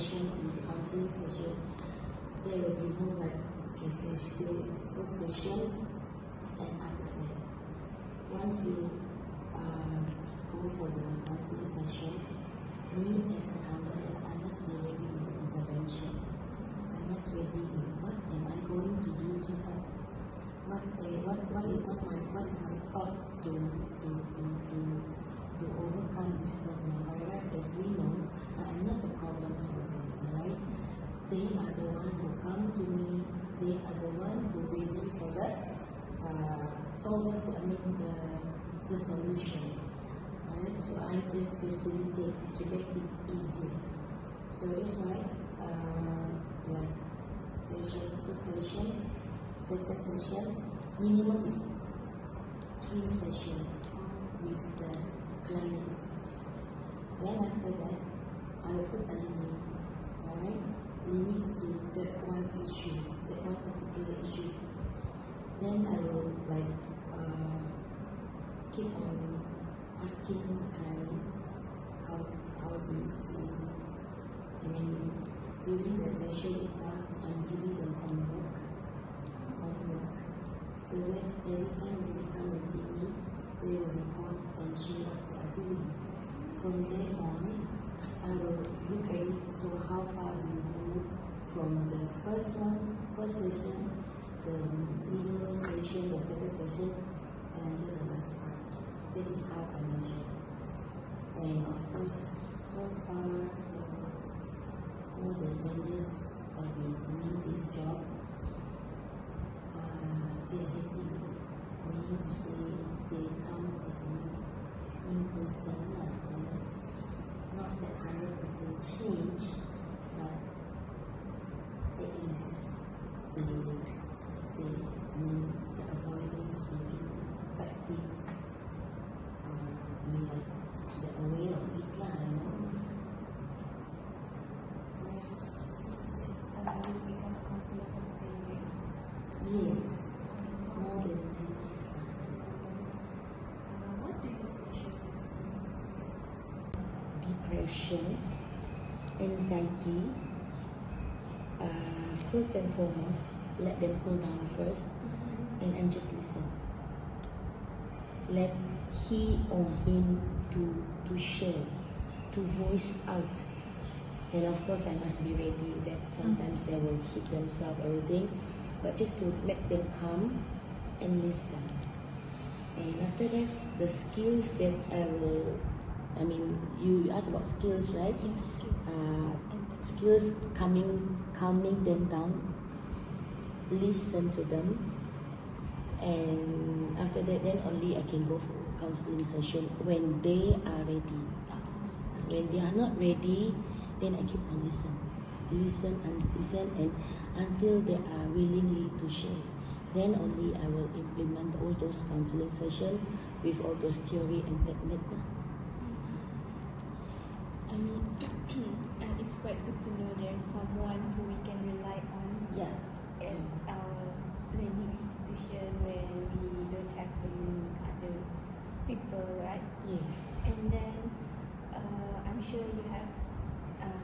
session, in the counseling session, there will be no like, okay, first session, and up like that. Once you go for the counseling session, me as a counselor, I must be ready with the intervention. I must be ready with what am I going to do to help. What is my thought to overcome this problem? By right, as we know, I'm not the problem solver, alright? They are the one who come to me, they are the one who ready for the the solution. Alright, so I just facilitate to make it easy. So that's why like first session, second session, minimum is 3 sessions with the clients. Then after that, I will put a limit. Alright, limit to that one issue, that one particular issue. Then I will like keep on asking the client how do you feel. I mean, during the session itself, I'm giving them homework, so that every time when they come and see me, they will report and share what they are doing. From there on, I will look at it. So how far do you go from the first session, the middle session, the second session, and until the last part. That is how I measure. And of course, so far for more than 10 years I've been doing this job, they're happy with it. Meaning to say they come as me in person, not that 100% change, but at least the avoidance to practice, like the way of Ipgktar, So, you become a counselor for 10 years? Yes, more than 10 years. What do you specialize in? Depression, anxiety. First and foremost, let them cool down first, and just listen. Let he or him to share, to voice out. And of course, I must be ready that sometimes they will hit themselves, everything, but just to make them calm and listen. And after that, the skills that you asked about skills, right? Skills calming them down, listen to them, and after that, then only I can go for counseling session when they are ready. When they are not ready, then I keep on listen and until they are willingly to share. Then only I will implement all those counseling sessions with all those theory and technique. I mean, it's quite good to know there's someone who we can rely on at our learning institution when we don't have any other people, right? Yes. And then I'm sure you have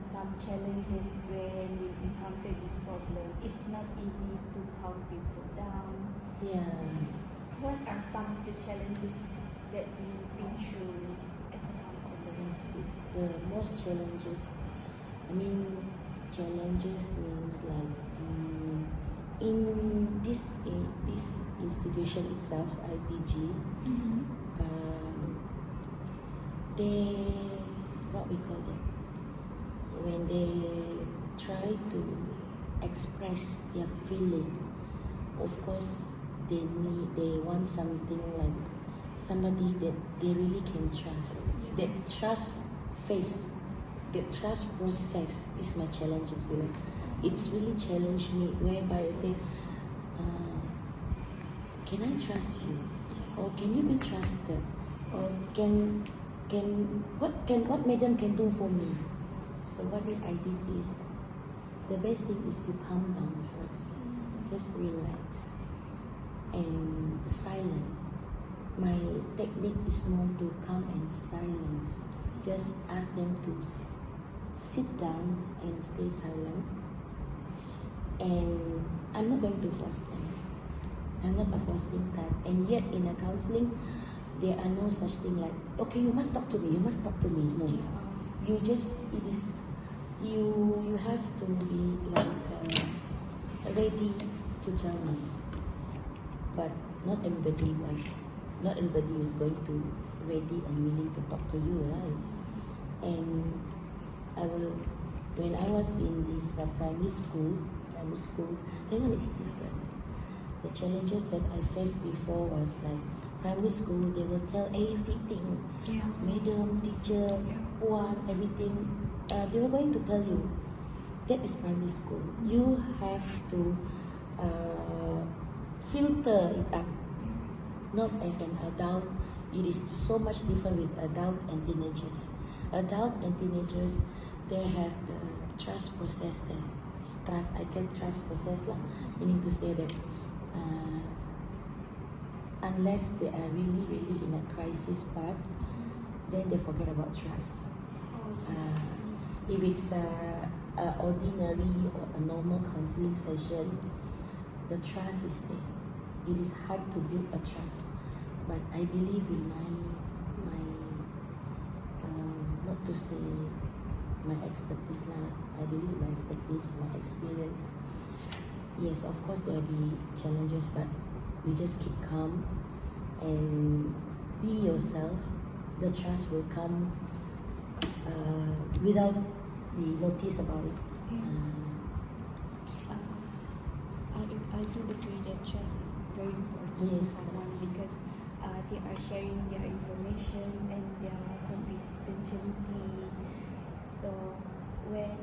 some challenges when you encounter this problem. It's not easy to calm people down. Yeah. What are some of the challenges that you've been through as a counselor? Yes, the most challenges, challenges means like in this institution itself, IPG, when they try to express their feeling, of course they want something like somebody that they really can trust. That trust process is my challenges. It's really challenged me, whereby I say, can I trust you, or can you be trusted, or what madam can do for me? So what I did is, the best thing is to calm down first, just relax and silent. My technique is more to calm and silence. Just ask them to sit down and stay silent, and I'm not going to force them. I'm not a forcing type, and yet in a counseling, there are no such thing like, okay, you must talk to me, you must talk to me. No, you just, it is, you have to be like ready to tell me. But not everybody was, not everybody is going to ready and willing to talk to you, right? And I will, when I was in this primary school, that one is different. The challenges that I faced before was like primary school, they will tell everything. Yeah. Madam, teacher, one, everything. They were going to tell you. That is primary school. You have to filter it up. Not as an adult. It is so much different with adult and teenagers. Adult and teenagers, they have the trust process there. I can trust process lah. Meaning to say that unless they are really, really in a crisis part, then they forget about trust. If it's a ordinary or a normal counseling session, the trust is there. It is hard to build a trust, but I believe in my not to say my expertise lah. I believe my expertise, my experience. Yes, of course there will be challenges, but we just keep calm and be yourself. The trust will come without we notice about it. I do agree that trust is very important Yes, for someone because they are sharing their information and their confidentiality. So when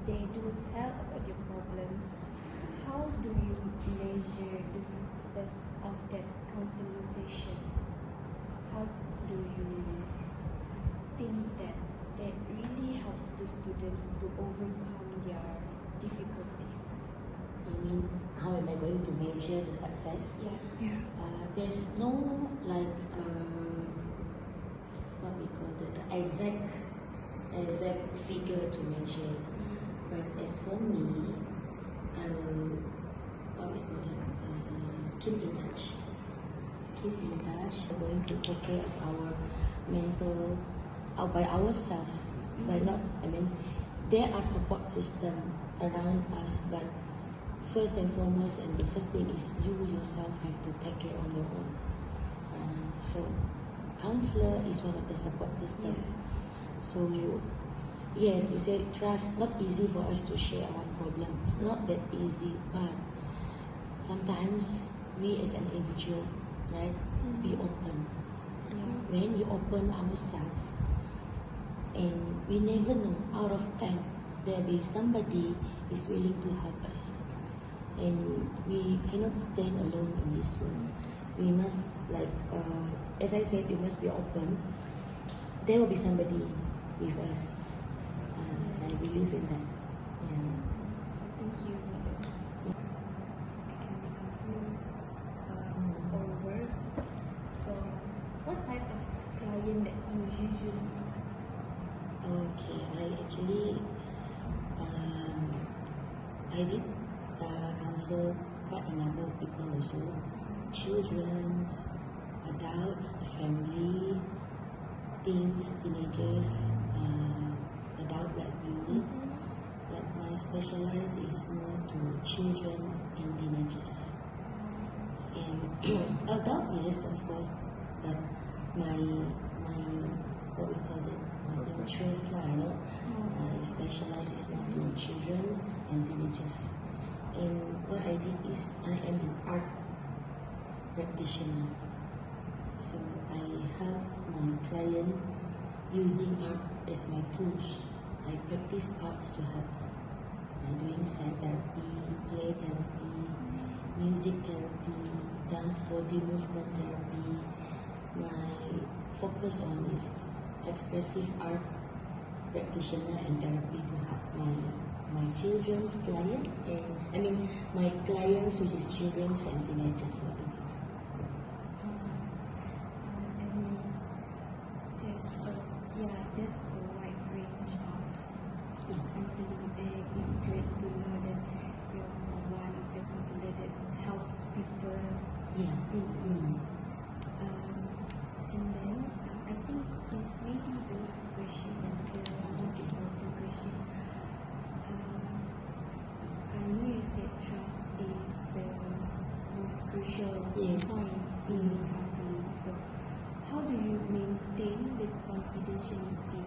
they do tell about your problems, how do you measure the success of that counseling session? How do you think that really helps the students to overcome their difficulties? You mean how am I going to measure the success? Yes. Yeah. There's no like what we call the exact figure to measure. But as for me, I will what we call that keep in touch. Keep in touch. We're going to take care of our mental by ourselves. By not, I mean, there are support system around us, but first and foremost, and the first thing is you yourself have to take care on your own. So, counselor is one of the support system. So, yes, you said trust. Not easy for us to share our problems. Not that easy, but sometimes we as an individual, right, be open. When you open ourselves, and we never know, out of 10, there will be somebody is willing to help us. And we cannot stand alone in this room. We must, like, as I said, we must be open. There will be somebody with us. I believe in that. Yeah. Thank you, Madam. Yes. Academic counseling over. So, what type of client that you usually? Okay, I did counsel quite a number of people also. Children, adults, family, teens, teenagers, adult like you. But my specialize is more to children and teenagers. And adult, yes, of course, but my what we call it, my interest lah, I specialize is more to children and teenagers. And what I did is I am an art practitioner. So I help my client using art as my tools. I practice arts to help them. I'm doing sound therapy, play therapy, music therapy, dance body movement therapy. My focus on is expressive art practitioner and therapy to help my children's client, and I mean my clients which is children's and teenagers. There's a wide range of counseling, and it's great to know that you're one of the counselor that helps people. Yeah. And then I think it's maybe the last question and the most important question. I know you said trust is the most crucial points in counseling. So how do you maintain the confidentiality,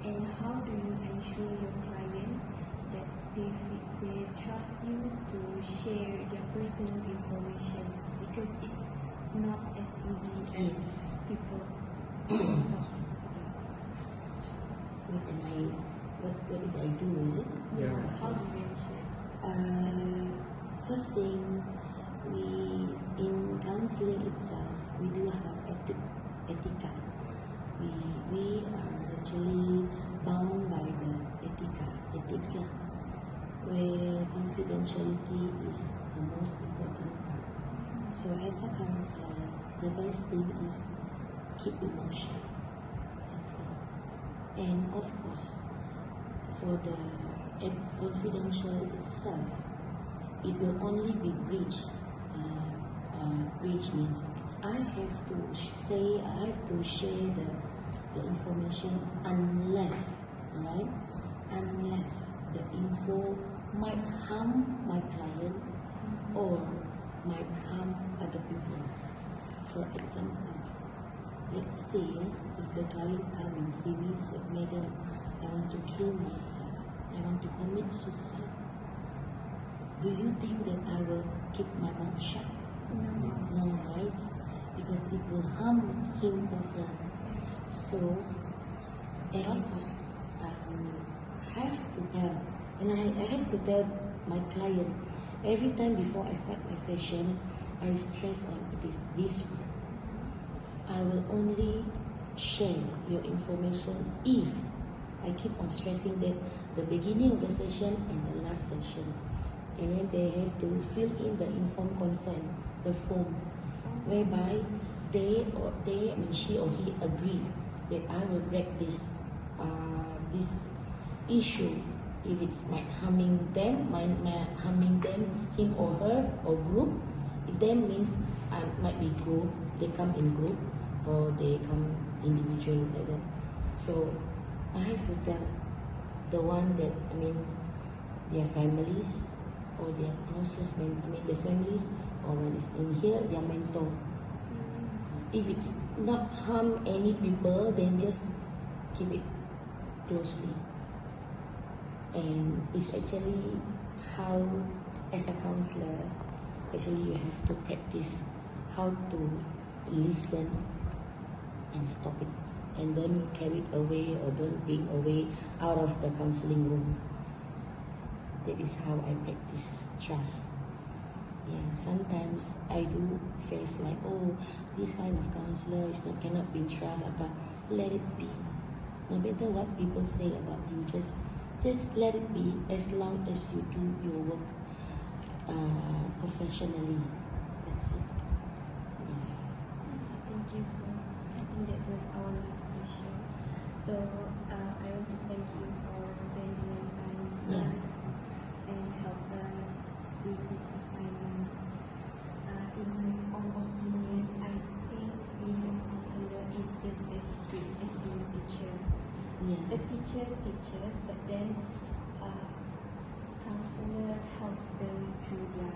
and how do you ensure your client that they trust you to share their personal information, because it's not as easy as people talk. What did I do, is it? Yeah. How do you ensure? First thing, in counseling itself, we do have etika. We are actually bound by the ethics lah, where confidentiality is the most important part. So as a counselor, the best thing is keep your mouth shut. That's all. And of course, for the confidential itself, it will only be breached. Breach means I have to share the information unless the info might harm my client or might harm other people. For example, let's say if the client come and see me and say, "Madam, I want to kill myself. I want to commit suicide." Do you think that I will keep my mouth shut? No, right? Because it will harm him or her. So, and of course, I have to tell, and I have to tell my client every time before I start my session. I stress on this one. I will only share your information if I keep on stressing that the beginning of the session and the last session. And then they have to fill in the informed consent, the form, whereby she or he agree that I will break this issue if it's harming them, him or her or group. It then means I might be group. They come in group or they come individually like that. So I have to tell the one that their families or their closest the families, or when it's in here, their mentor. If it's not harm any people, then just keep it closely. And it's actually how, as a counselor, actually you have to practice how to listen and stop it, and don't carry it away or don't bring away out of the counseling room. That is how I practice trust. Yeah, sometimes I do face like, oh, this kind of counselor cannot be trusted. But let it be. No matter what people say about you, just let it be. As long as you do your work professionally, that's it. Yeah. Thank you. So I think that was our last question. So I want to thank you for spending your time with us and help us with this assignment. In my own opinion, I think being a counselor is just as good as being a teacher. Yeah. A teacher teaches, but then counselor helps them through their